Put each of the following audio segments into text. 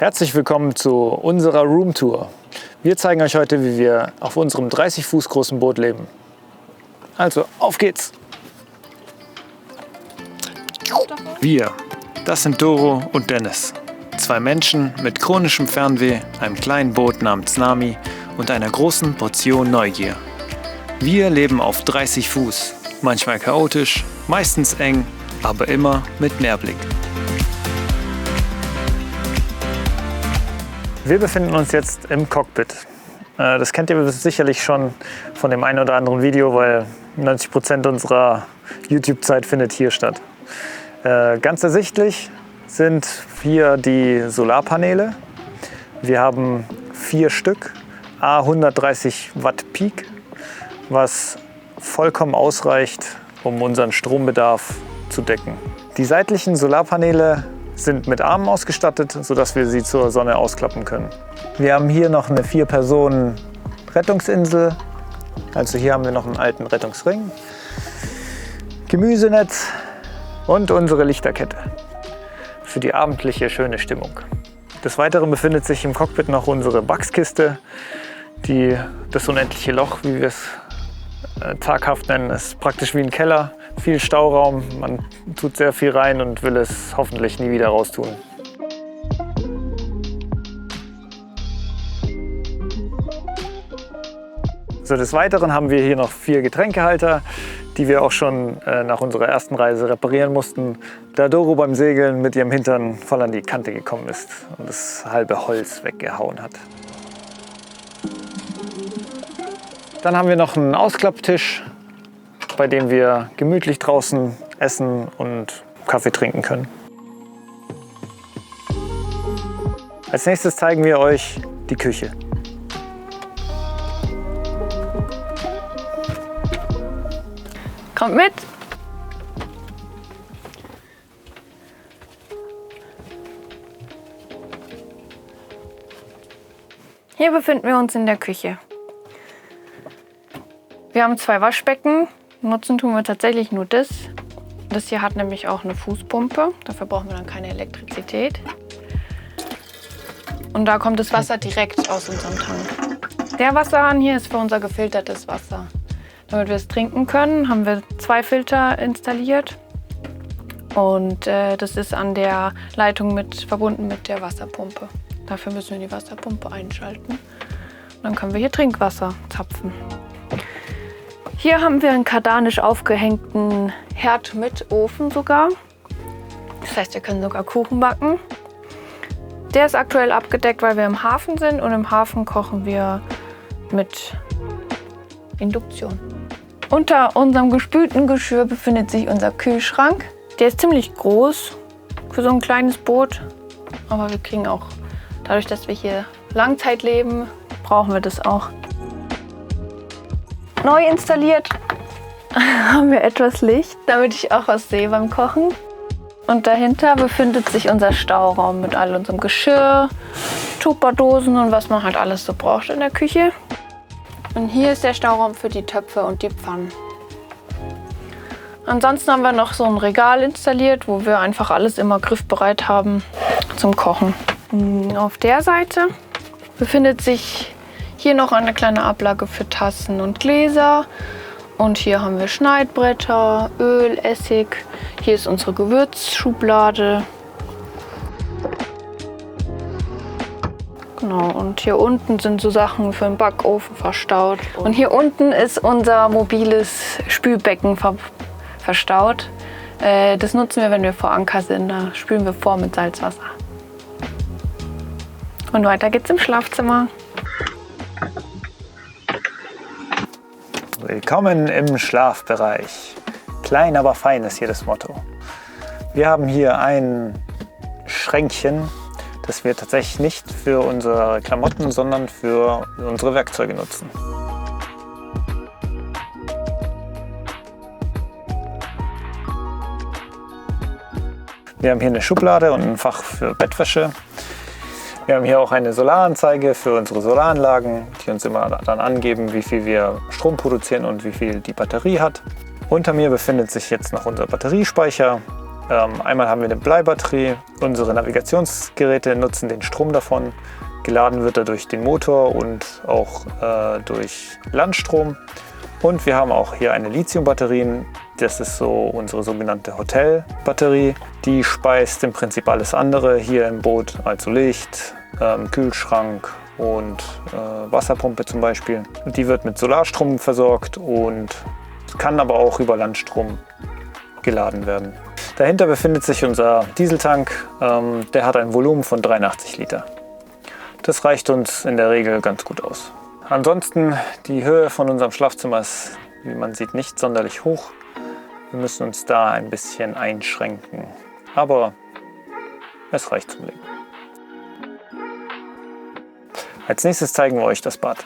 Herzlich willkommen zu unserer Roomtour. Wir zeigen euch heute, wie wir auf unserem 30 Fuß großen Boot leben. Also, auf geht's! Wir, das sind Doro und Dennis. Zwei Menschen mit chronischem Fernweh, einem kleinen Boot namens Nami und einer großen Portion Neugier. Wir leben auf 30 Fuß, manchmal chaotisch, meistens eng, aber immer mit Meerblick. Wir befinden uns jetzt im Cockpit. Das kennt ihr sicherlich schon von dem einen oder anderen Video, weil 90% unserer YouTube-Zeit findet hier statt. Ganz ersichtlich sind hier die Solarpaneele. Wir haben 4 Stück, à 130 Watt Peak, was vollkommen ausreicht, um unseren Strombedarf zu decken. Die seitlichen Solarpaneele sind mit Armen ausgestattet, sodass wir sie zur Sonne ausklappen können. Wir haben hier noch eine 4-Personen-Rettungsinsel. Also hier haben wir noch einen alten Rettungsring, Gemüsenetz und unsere Lichterkette für die abendliche schöne Stimmung. Des Weiteren befindet sich im Cockpit noch unsere Wachskiste, das unendliche Loch, wie wir es zaghaft nennen. Es ist praktisch wie ein Keller, viel Stauraum, man tut sehr viel rein und will es hoffentlich nie wieder raustun. So, des Weiteren haben wir hier noch 4 Getränkehalter, die wir auch schon nach unserer ersten Reise reparieren mussten, da Doro beim Segeln mit ihrem Hintern voll an die Kante gekommen ist und das halbe Holz weggehauen hat. Dann haben wir noch einen Ausklapptisch, bei dem wir gemütlich draußen essen und Kaffee trinken können. Als nächstes zeigen wir euch die Küche. Kommt mit! Hier befinden wir uns in der Küche. Wir haben 2 Waschbecken. Nutzen tun wir tatsächlich nur das. Das hier hat nämlich auch eine Fußpumpe. Dafür brauchen wir dann keine Elektrizität. Und da kommt das Wasser direkt aus unserem Tank. Der Wasserhahn hier ist für unser gefiltertes Wasser. Damit wir es trinken können, haben wir 2 Filter installiert. Und das ist an der Leitung verbunden mit der Wasserpumpe. Dafür müssen wir die Wasserpumpe einschalten. Und dann können wir hier Trinkwasser zapfen. Hier haben wir einen kardanisch aufgehängten Herd mit Ofen sogar. Das heißt, wir können sogar Kuchen backen. Der ist aktuell abgedeckt, weil wir im Hafen sind und im Hafen kochen wir mit Induktion. Unter unserem gespülten Geschirr befindet sich unser Kühlschrank. Der ist ziemlich groß für so ein kleines Boot, aber wir kriegen auch, dadurch, dass wir hier Langzeit leben, brauchen wir das auch. Neu installiert haben wir etwas Licht, damit ich auch was sehe beim Kochen. Und dahinter befindet sich unser Stauraum mit all unserem Geschirr, Tupperdosen und was man halt alles so braucht in der Küche. Und hier ist der Stauraum für die Töpfe und die Pfannen. Ansonsten haben wir noch so ein Regal installiert, wo wir einfach alles immer griffbereit haben zum Kochen. Auf der Seite befindet sich hier noch eine kleine Ablage für Tassen und Gläser. Und hier haben wir Schneidbretter, Öl, Essig. Hier ist unsere Gewürzschublade. Genau, und hier unten sind so Sachen für den Backofen verstaut. Und hier unten ist unser mobiles Spülbecken verstaut. Das nutzen wir, wenn wir vor Anker sind. Da spülen wir vor mit Salzwasser. Und weiter geht's im Schlafzimmer. Willkommen im Schlafbereich. Klein, aber fein ist hier das Motto. Wir haben hier ein Schränkchen, das wir tatsächlich nicht für unsere Klamotten, sondern für unsere Werkzeuge nutzen. Wir haben hier eine Schublade und ein Fach für Bettwäsche. Wir haben hier auch eine Solaranzeige für unsere Solaranlagen, die uns immer dann angeben, wie viel wir Strom produzieren und wie viel die Batterie hat. Unter mir befindet sich jetzt noch unser Batteriespeicher Einmal haben wir eine Bleibatterie, unsere Navigationsgeräte nutzen den Strom davon. Geladen wird er durch den Motor und auch durch Landstrom. Und wir haben auch hier eine Lithiumbatterie. Das ist so unsere sogenannte Hotelbatterie. Die speist im Prinzip alles andere hier im Boot, also Licht, Kühlschrank und Wasserpumpe zum Beispiel. Die wird mit Solarstrom versorgt und kann aber auch über Landstrom geladen werden. Dahinter befindet sich unser Dieseltank. Der hat ein Volumen von 83 Liter. Das reicht uns in der Regel ganz gut aus. Ansonsten, die Höhe von unserem Schlafzimmer ist, wie man sieht, nicht sonderlich hoch. Wir müssen uns da ein bisschen einschränken. Aber es reicht zum Leben. Als nächstes zeigen wir euch das Bad.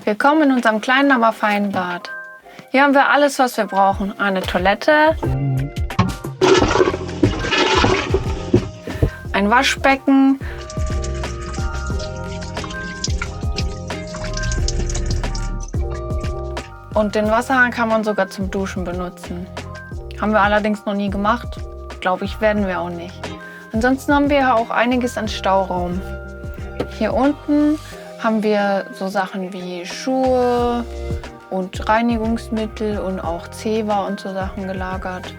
Willkommen in unserem kleinen, aber feinen Bad. Hier haben wir alles, was wir brauchen. Eine Toilette, ein Waschbecken, und den Wasserhahn kann man sogar zum Duschen benutzen. Haben wir allerdings noch nie gemacht. Glaube ich, werden wir auch nicht. Ansonsten haben wir auch einiges an Stauraum. Hier unten haben wir so Sachen wie Schuhe und Reinigungsmittel und auch Zewa und so Sachen gelagert.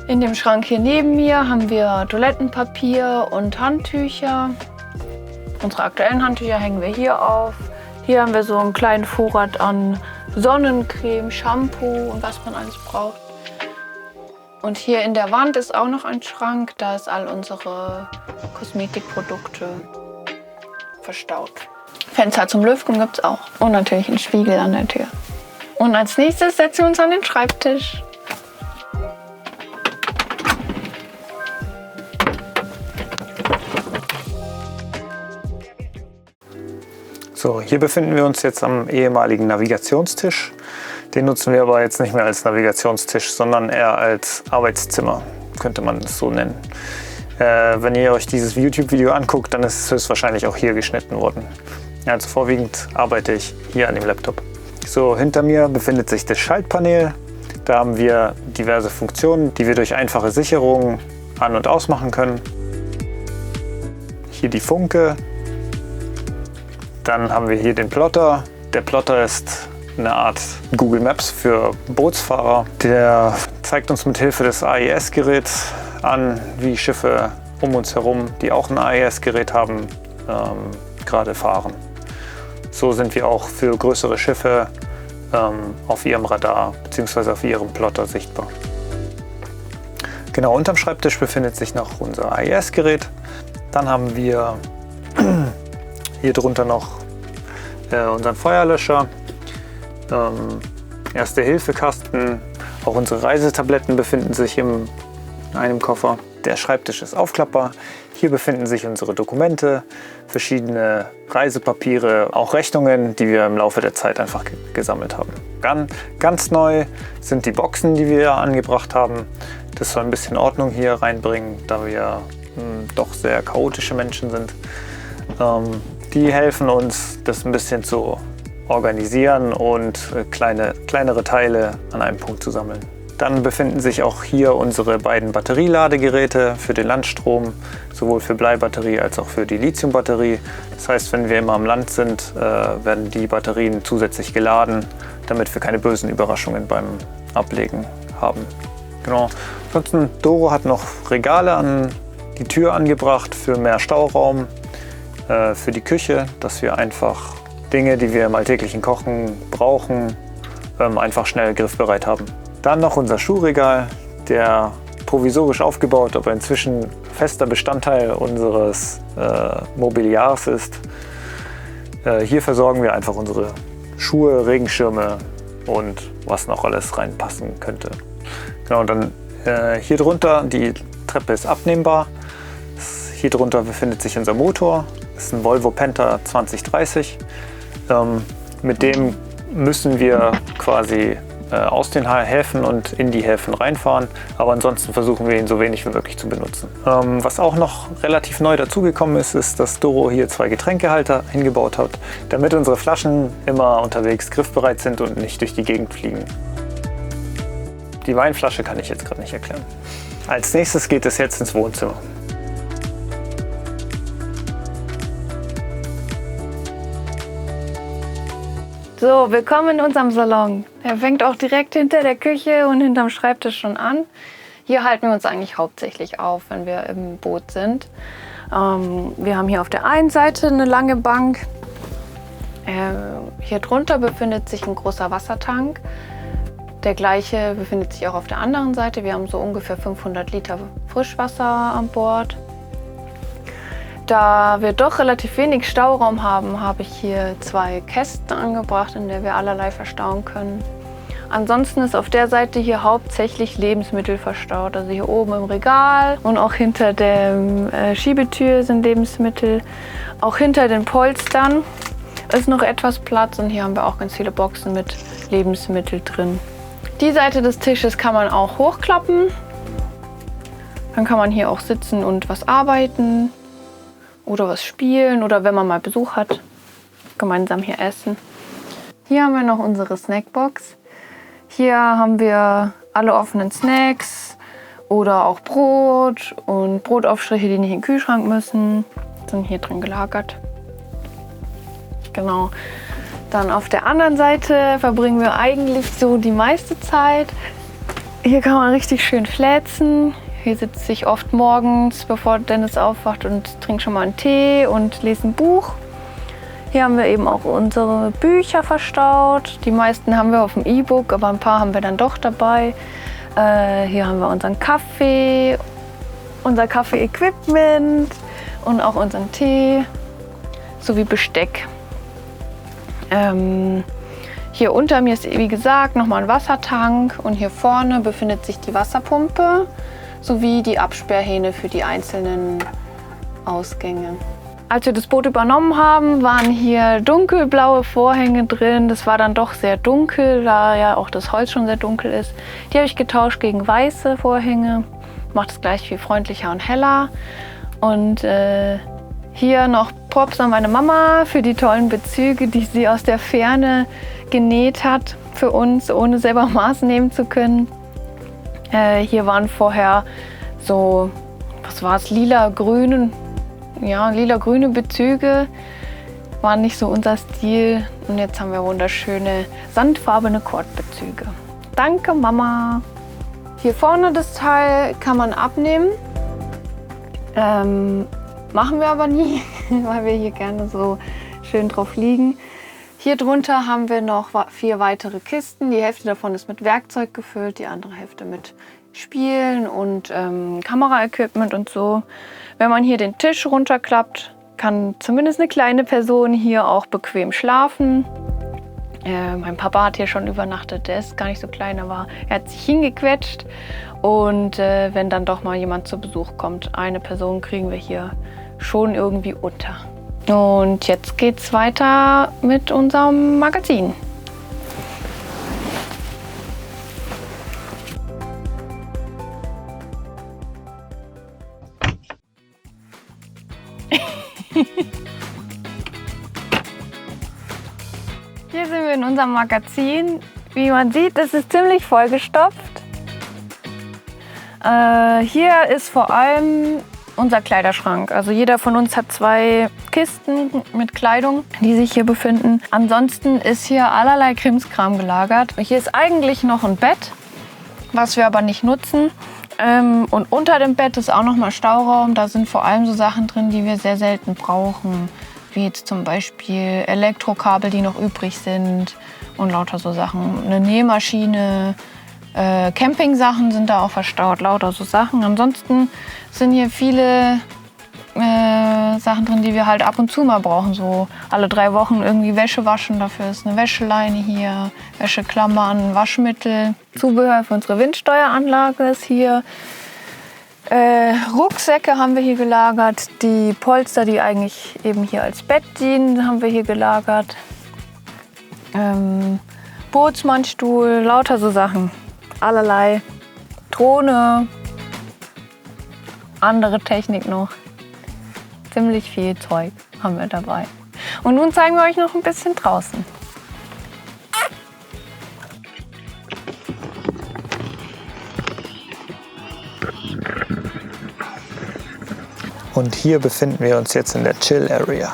In dem Schrank hier neben mir haben wir Toilettenpapier und Handtücher. Unsere aktuellen Handtücher hängen wir hier auf. Hier haben wir so einen kleinen Vorrat an Sonnencreme, Shampoo und was man alles braucht. Und hier in der Wand ist auch noch ein Schrank. Da ist all unsere Kosmetikprodukte verstaut. Fenster zum Lüften gibt es auch. Und natürlich einen Spiegel an der Tür. Und als nächstes setzen wir uns an den Schreibtisch. So, hier befinden wir uns jetzt am ehemaligen Navigationstisch. Den nutzen wir aber jetzt nicht mehr als Navigationstisch, sondern eher als Arbeitszimmer, könnte man es so nennen. Wenn ihr euch dieses YouTube-Video anguckt, dann ist es höchstwahrscheinlich auch hier geschnitten worden. Also vorwiegend arbeite ich hier an dem Laptop. So, hinter mir befindet sich das Schaltpanel. Da haben wir diverse Funktionen, die wir durch einfache Sicherungen an- und ausmachen können. Hier die Funke. Dann haben wir hier den Plotter. Der Plotter ist eine Art Google Maps für Bootsfahrer. Der zeigt uns mit Hilfe des AIS-Geräts an, wie Schiffe um uns herum, die auch ein AIS-Gerät haben, gerade fahren. So sind wir auch für größere Schiffe auf ihrem Radar bzw. auf ihrem Plotter sichtbar. Genau, unterm Schreibtisch befindet sich noch unser AIS-Gerät. Dann haben wir hier drunter noch unseren Feuerlöscher, Erste-Hilfe-Kasten, auch unsere Reisetabletten befinden sich in einem Koffer. Der Schreibtisch ist aufklappbar. Hier befinden sich unsere Dokumente, verschiedene Reisepapiere, auch Rechnungen, die wir im Laufe der Zeit einfach gesammelt haben. Ganz neu sind die Boxen, die wir angebracht haben. Das soll ein bisschen Ordnung hier reinbringen, da wir doch sehr chaotische Menschen sind. Die helfen uns, das ein bisschen zu organisieren und kleinere Teile an einem Punkt zu sammeln. Dann befinden sich auch hier unsere beiden Batterieladegeräte für den Landstrom, sowohl für Bleibatterie als auch für die Lithiumbatterie. Das heißt, wenn wir immer am Land sind, werden die Batterien zusätzlich geladen, damit wir keine bösen Überraschungen beim Ablegen haben. Genau. Ansonsten, Doro hat noch Regale an die Tür angebracht für mehr Stauraum, für die Küche, dass wir einfach Dinge, die wir im alltäglichen Kochen brauchen, einfach schnell griffbereit haben. Dann noch unser Schuhregal, der provisorisch aufgebaut, aber inzwischen fester Bestandteil unseres Mobiliars ist. Hier versorgen wir einfach unsere Schuhe, Regenschirme und was noch alles reinpassen könnte. Genau, dann hier drunter, die Treppe ist abnehmbar. Hier drunter befindet sich unser Motor. Das ist ein Volvo Penta 2030. Mit dem müssen wir quasi aus den Häfen und in die Häfen reinfahren. Aber ansonsten versuchen wir ihn so wenig wie möglich zu benutzen. Was auch noch relativ neu dazugekommen ist, ist, dass Doro hier 2 Getränkehalter hingebaut hat, damit unsere Flaschen immer unterwegs griffbereit sind und nicht durch die Gegend fliegen. Die Weinflasche kann ich jetzt gerade nicht erklären. Als nächstes geht es jetzt ins Wohnzimmer. So, willkommen in unserem Salon. Er fängt auch direkt hinter der Küche und hinterm Schreibtisch schon an. Hier halten wir uns eigentlich hauptsächlich auf, wenn wir im Boot sind. Wir haben hier auf der einen Seite eine lange Bank. Hier drunter befindet sich ein großer Wassertank. Der gleiche befindet sich auch auf der anderen Seite. Wir haben so ungefähr 500 Liter Frischwasser an Bord. Da wir doch relativ wenig Stauraum haben, habe ich hier 2 Kästen angebracht, in der wir allerlei verstauen können. Ansonsten ist auf der Seite hier hauptsächlich Lebensmittel verstaut. Also hier oben im Regal und auch hinter der Schiebetür sind Lebensmittel. Auch hinter den Polstern ist noch etwas Platz und hier haben wir auch ganz viele Boxen mit Lebensmitteln drin. Die Seite des Tisches kann man auch hochklappen. Dann kann man hier auch sitzen und was arbeiten oder was spielen oder wenn man mal Besuch hat, gemeinsam hier essen. Hier haben wir noch unsere Snackbox. Hier haben wir alle offenen Snacks oder auch Brot und Brotaufstriche, die nicht in den Kühlschrank müssen, sind hier drin gelagert. Genau. Dann auf der anderen Seite verbringen wir eigentlich so die meiste Zeit. Hier kann man richtig schön fläzen. Hier sitze ich oft morgens, bevor Dennis aufwacht und trinke schon mal einen Tee und lese ein Buch. Hier haben wir eben auch unsere Bücher verstaut. Die meisten haben wir auf dem E-Book, aber ein paar haben wir dann doch dabei. Hier haben wir unseren Kaffee, unser Kaffee-Equipment und auch unseren Tee sowie Besteck. Hier unter mir ist, wie gesagt, nochmal ein Wassertank und hier vorne befindet sich die Wasserpumpe sowie die Absperrhähne für die einzelnen Ausgänge. Als wir das Boot übernommen haben, waren hier dunkelblaue Vorhänge drin. Das war dann doch sehr dunkel, da ja auch das Holz schon sehr dunkel ist. Die habe ich getauscht gegen weiße Vorhänge. Macht es gleich viel freundlicher und heller. Und hier noch Props an meine Mama für die tollen Bezüge, die sie aus der Ferne genäht hat für uns, ohne selber Maß nehmen zu können. Hier waren vorher so, was war es, lila-grüne Bezüge. Waren nicht so unser Stil. Und jetzt haben wir wunderschöne sandfarbene Kordbezüge. Danke, Mama. Hier vorne das Teil kann man abnehmen. Machen wir aber nie, weil wir hier gerne so schön drauf liegen. Hier drunter haben wir noch 4 weitere Kisten. Die Hälfte davon ist mit Werkzeug gefüllt, die andere Hälfte mit Spielen und Kameraequipment und so. Wenn man hier den Tisch runterklappt, kann zumindest eine kleine Person hier auch bequem schlafen. Mein Papa hat hier schon übernachtet, der ist gar nicht so klein, aber er hat sich hingequetscht. Und wenn dann doch mal jemand zu Besuch kommt, eine Person kriegen wir hier schon irgendwie unter. Und jetzt geht's weiter mit unserem Magazin. Hier sind wir in unserem Magazin. Wie man sieht, es ist ziemlich vollgestopft. Hier ist vor allem unser Kleiderschrank. Also jeder von uns hat 2 Kisten mit Kleidung, die sich hier befinden. Ansonsten ist hier allerlei Krimskram gelagert. Hier ist eigentlich noch ein Bett, was wir aber nicht nutzen. Und unter dem Bett ist auch noch mal Stauraum. Da sind vor allem so Sachen drin, die wir sehr selten brauchen. Wie jetzt zum Beispiel Elektrokabel, die noch übrig sind und lauter so Sachen. Eine Nähmaschine, Campingsachen sind da auch verstaut, lauter so Sachen. Ansonsten sind hier viele Sachen drin, die wir halt ab und zu mal brauchen. So alle 3 Wochen irgendwie Wäsche waschen, dafür ist eine Wäscheleine hier, Wäscheklammern, Waschmittel. Zubehör für unsere Windsteueranlage ist hier. Rucksäcke haben wir hier gelagert. Die Polster, die eigentlich eben hier als Bett dienen, haben wir hier gelagert. Bootsmannstuhl, lauter so Sachen. Allerlei. Drohne, andere Technik noch. Ziemlich viel Zeug haben wir dabei. Und nun zeigen wir euch noch ein bisschen draußen. Und hier befinden wir uns jetzt in der Chill Area.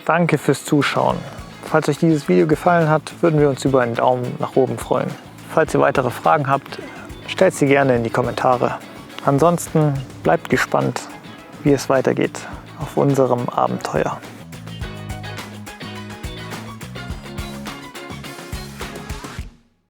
Danke fürs Zuschauen. Falls euch dieses Video gefallen hat, würden wir uns über einen Daumen nach oben freuen. Falls ihr weitere Fragen habt, stellt sie gerne in die Kommentare. Ansonsten bleibt gespannt, wie es weitergeht auf unserem Abenteuer.